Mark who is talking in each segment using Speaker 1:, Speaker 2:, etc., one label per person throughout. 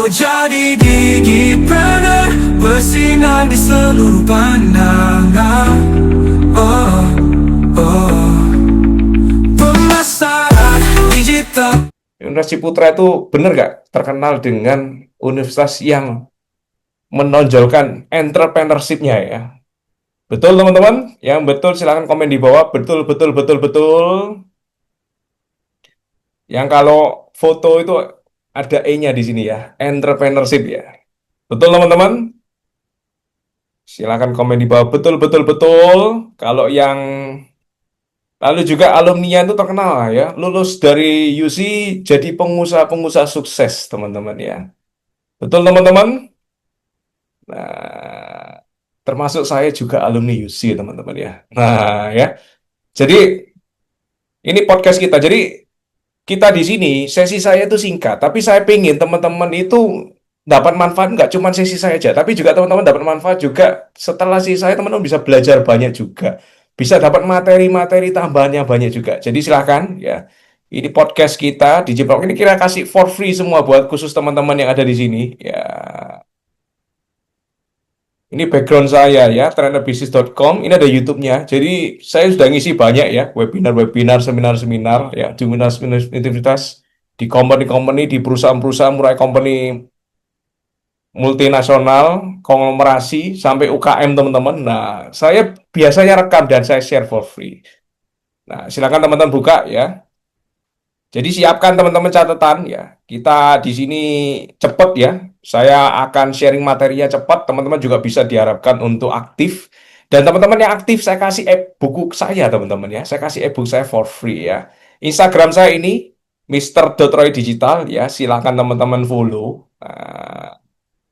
Speaker 1: jadi digipreneur, bersinar di seluruh pandangan. Oh, oh, pemasaran digital.
Speaker 2: Universitas Ciputra itu benar nggak terkenal dengan universitas yang menonjolkan entrepreneurship-nya ya? Betul teman-teman? Yang betul silahkan komen di bawah. Betul, betul, betul, betul. Yang kalau foto itu ada E-nya di sini ya, entrepreneurship ya. Betul teman-teman? Silahkan komen di bawah. Betul, betul, betul. Kalau yang lalu juga alumni itu terkenal ya, lulus dari UC jadi pengusaha-pengusaha sukses teman-teman ya. Betul teman-teman? Nah, termasuk saya juga alumni UC teman-teman ya. Nah ya, jadi ini podcast kita. Jadi kita di sini sesi saya itu singkat, tapi saya pengen teman-teman itu dapat manfaat nggak cuma sesi saya aja, tapi juga teman-teman dapat manfaat juga setelah sesi saya teman-teman bisa belajar banyak juga, bisa dapat materi-materi tambahannya banyak juga. Jadi silahkan ya. Ini podcast kita di Jiplok ini kira kasih for free semua buat khusus teman-teman yang ada di sini ya. Ini background saya ya, trainerbisnis.com. Ini ada YouTube-nya. Jadi saya sudah ngisi banyak ya, webinar-webinar, seminar-seminar ya, di universitas, di company-company, di perusahaan-perusahaan, mulai company multinasional, konglomerasi, sampai UKM teman-teman. Nah, saya biasanya rekam dan saya share for free. Nah, silakan teman-teman buka ya. Jadi siapkan teman-teman catatan ya. Kita di sini cepat ya. Saya akan sharing materinya cepat. Teman-teman juga bisa diharapkan untuk aktif. Dan teman-teman yang aktif saya kasih e-buku saya teman-teman ya. Saya kasih e-book saya for free ya. Instagram saya ini Mr. Digital ya. Silakan teman-teman follow. Nah,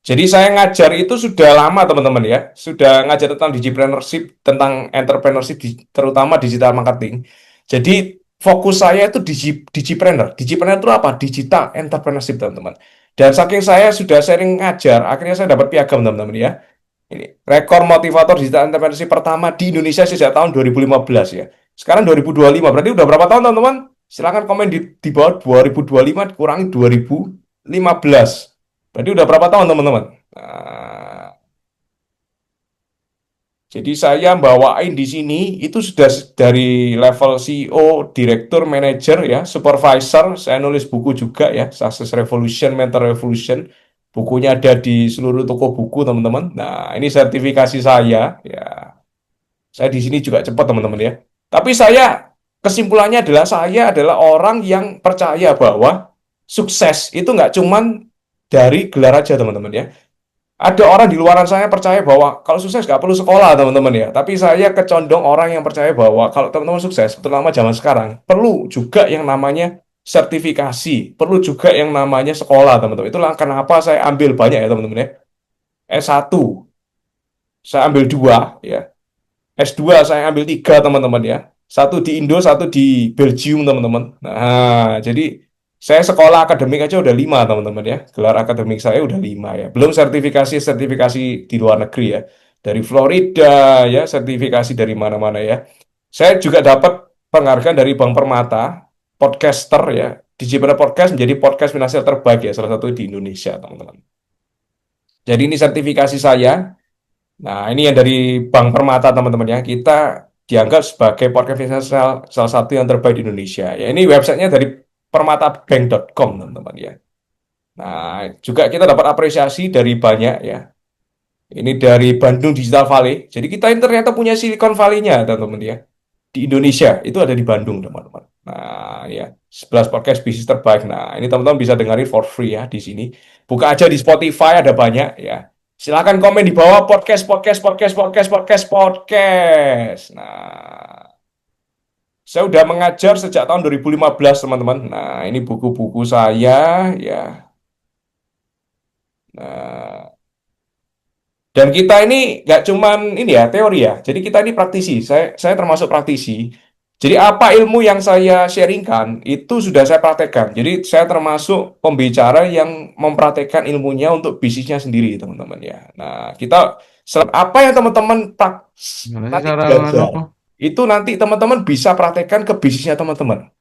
Speaker 2: jadi saya ngajar itu sudah lama teman-teman ya. Sudah ngajar tentang digipreneurship, tentang entrepreneurship, terutama digital marketing. Jadi fokus saya itu digipreneur. Digipreneur itu apa? Digital entrepreneurship teman-teman. Dan saking saya sudah sering ngajar, akhirnya saya dapat piagam teman-teman ya. Ini rekor motivator digital entrepreneurship pertama di Indonesia sejak tahun 2015 ya. Sekarang 2025, berarti udah berapa tahun teman-teman? Silahkan komen di bawah 2025 dikurangi 2015. Berarti udah berapa tahun teman-teman? Nah, jadi saya bawain di sini itu sudah dari level CEO, direktur, manager ya, supervisor. Saya nulis buku juga ya, Success Revolution, Mental Revolution. Bukunya ada di seluruh toko buku teman-teman. Nah, ini sertifikasi saya ya. Saya di sini juga cepat teman-teman ya. Tapi saya kesimpulannya adalah saya adalah orang yang percaya bahwa sukses itu nggak cuman dari gelar aja teman-teman ya. Ada orang di luaran saya percaya bahwa kalau sukses nggak perlu sekolah teman-teman ya. Tapi saya kecondong orang yang percaya bahwa kalau teman-teman sukses, terutama zaman sekarang, perlu juga yang namanya sertifikasi, perlu juga yang namanya sekolah teman-teman. Itulah kenapa saya ambil banyak ya teman-teman ya. S1, saya ambil 2 ya. S2 saya ambil 3 teman-teman ya. Satu di Indo, satu di Belgium teman-teman. Nah, jadi saya sekolah akademik aja udah 5 teman-teman ya. Gelar akademik saya udah 5 ya. Belum sertifikasi-sertifikasi di luar negeri ya. Dari Florida ya, sertifikasi dari mana-mana ya. Saya juga dapat penghargaan dari Bank Permata, podcaster ya. Digipreneur Podcast menjadi podcast finansial terbaik ya, salah satu di Indonesia teman-teman. Jadi ini sertifikasi saya. Nah, ini yang dari Bank Permata teman-teman ya. Kita dianggap sebagai podcast finansial salah satu yang terbaik di Indonesia. Ya, ini websitenya dari permatabank.com teman-teman ya. Nah, juga kita dapat apresiasi dari banyak ya. Ini dari Bandung Digital Valley. Jadi kita ini ternyata punya Silicon Valley-nya teman-teman ya. Di Indonesia itu ada di Bandung teman-teman. Nah, ya 11 podcast bisnis terbaik. Nah, ini teman-teman bisa dengerin for free ya di sini. Buka aja di Spotify ada banyak ya. Silakan komen di bawah podcast, podcast, podcast, podcast, podcast, podcast. Nah, saya udah mengajar sejak tahun 2015, teman-teman. Nah, ini buku-buku saya, ya. Nah, dan kita ini nggak cuman ini ya, teori ya. Jadi kita ini praktisi. Saya termasuk praktisi. Jadi apa ilmu yang saya sharingkan, itu sudah saya praktekkan. Jadi saya termasuk pembicara yang mempraktekkan ilmunya untuk bisnisnya sendiri, teman-teman ya. Nah, kita apa yang teman-teman
Speaker 3: Gimana sih
Speaker 2: nanti
Speaker 3: cara nganu?
Speaker 2: belajar, itu nanti teman-teman bisa praktekkan ke bisnisnya teman-teman.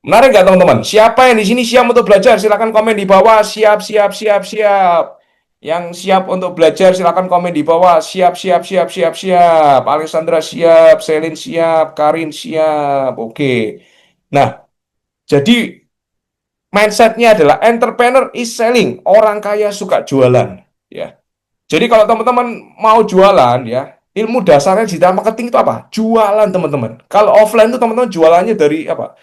Speaker 2: Menarik nggak teman-teman? Siapa yang di sini siap untuk belajar? Silakan komen di bawah. Siap, siap, siap, siap. Yang siap untuk belajar silakan komen di bawah. Siap, siap, siap, siap, siap. Alexandra siap, Selin siap, Karin siap. Oke. Nah, jadi mindsetnya adalah entrepreneur is selling. Orang kaya suka jualan. Ya. Jadi kalau teman-teman mau jualan ya, ilmu dasarnya digital marketing itu apa? Jualan teman-teman. Kalau offline itu teman-teman jualannya dari apa?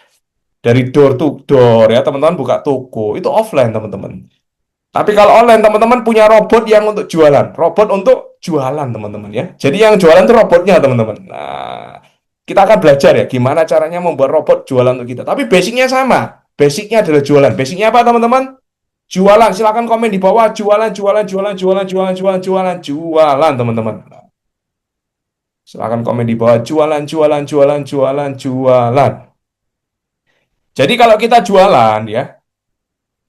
Speaker 2: Dari door to door ya teman-teman buka toko. Itu offline teman-teman. Tapi kalau online teman-teman punya robot yang untuk jualan. Robot untuk jualan teman-teman ya. Jadi yang jualan itu robotnya teman-teman. Nah, kita akan belajar ya gimana caranya membuat robot jualan untuk kita. Tapi basicnya sama. Basicnya adalah jualan. Basicnya apa teman-teman? Jualan, silakan komen di bawah. Jualan, jualan, jualan, jualan, jualan, jualan, jualan, jualan, teman-teman. Silakan komen di bawah. Jualan, jualan, jualan, jualan, jualan. Jadi kalau kita jualan ya,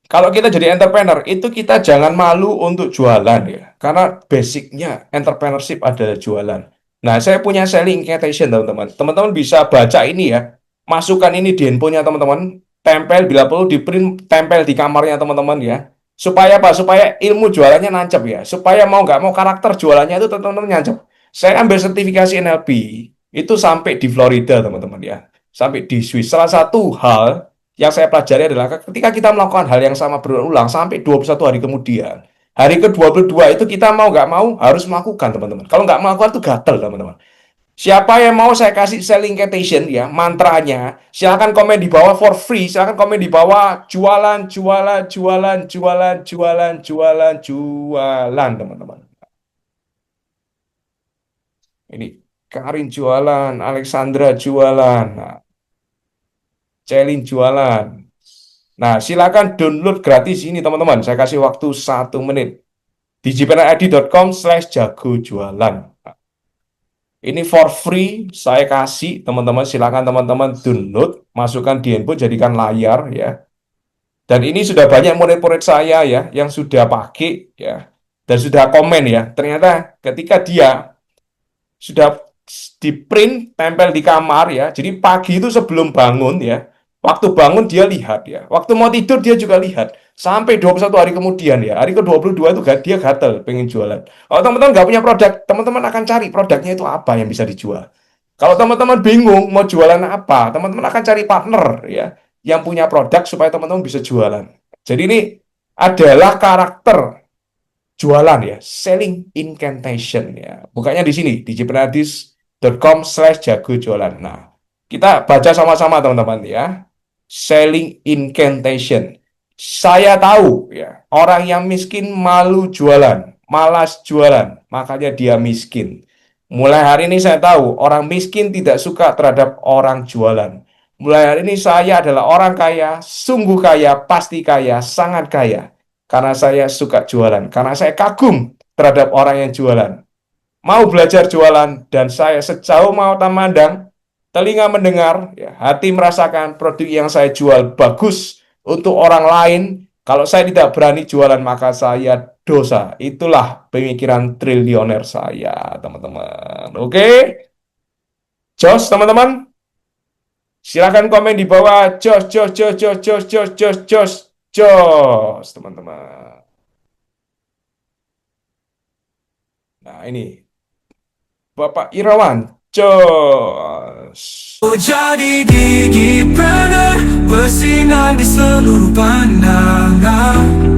Speaker 2: kalau kita jadi entrepreneur, itu kita jangan malu untuk jualan ya. Karena basicnya entrepreneurship adalah jualan. Nah, saya punya selling invitation teman-teman. Teman-teman bisa baca ini ya. Masukkan ini di handphonenya teman-teman. Tempel bila perlu di print, tempel di kamarnya teman-teman ya. Supaya apa? Supaya ilmu jualannya nancep ya. Supaya mau nggak mau karakter jualannya itu teman-teman nancep. Saya ambil sertifikasi NLP. Itu sampai di Florida teman-teman ya. Sampai di Swiss. Salah satu hal yang saya pelajari adalah ketika kita melakukan hal yang sama berulang sampai 21 hari kemudian, hari ke-22 itu kita mau nggak mau harus melakukan, teman-teman. Kalau nggak melakukan itu gatel, teman-teman. Siapa yang mau saya kasih selling invitation ya, mantranya, silahkan komen di bawah for free, silahkan komen di bawah jualan, jualan, jualan, jualan, jualan, jualan, jualan, teman-teman. Ini Karin jualan, Alexandra jualan, nah, Celin jualan. Nah, silakan download gratis ini teman-teman. Saya kasih waktu 1 menit. Digiprenid.com/jago jualan. Ini for free, saya kasih teman-teman. Silakan teman-teman download, masukkan di handphone, jadikan layar ya. Dan ini sudah banyak murid-murid saya ya yang sudah pakai ya dan sudah komen ya. Ternyata ketika dia sudah di print, tempel di kamar ya. Jadi pagi itu sebelum bangun ya. Waktu bangun dia lihat ya. Waktu mau tidur dia juga lihat. Sampai 21 hari kemudian ya. Hari ke-22 itu dia gatel pengen jualan. Kalau teman-teman nggak punya produk, teman-teman akan cari produknya itu apa yang bisa dijual. Kalau teman-teman bingung mau jualan apa, teman-teman akan cari partner ya yang punya produk supaya teman-teman bisa jualan. Jadi ini adalah karakter jualan ya, selling incantation ya. Bukanya di sini di jeprenadis.com/jago jualan. Nah, kita baca sama-sama teman-teman ya. Selling incantation. Saya tahu ya, orang yang miskin malu jualan, malas jualan, makanya dia miskin. Mulai hari ini saya tahu orang miskin tidak suka terhadap orang jualan. Mulai hari ini saya adalah orang kaya, sungguh kaya, pasti kaya, sangat kaya. Karena saya suka jualan, karena saya kagum terhadap orang yang jualan. Mau belajar jualan, dan saya sejauh mata memandang, telinga mendengar, ya, hati merasakan produk yang saya jual bagus untuk orang lain. Kalau saya tidak berani jualan, maka saya dosa. Itulah pemikiran triliuner saya, teman-teman. Oke? Jos, teman-teman? Silakan komen di bawah. Jos, jos, jos, jos, jos, jos, jos, jos, jos, teman-teman. Nah, ini Bapak Irawan. Jos.
Speaker 1: Jadi digipreneur bersinar di seluruh pandangan.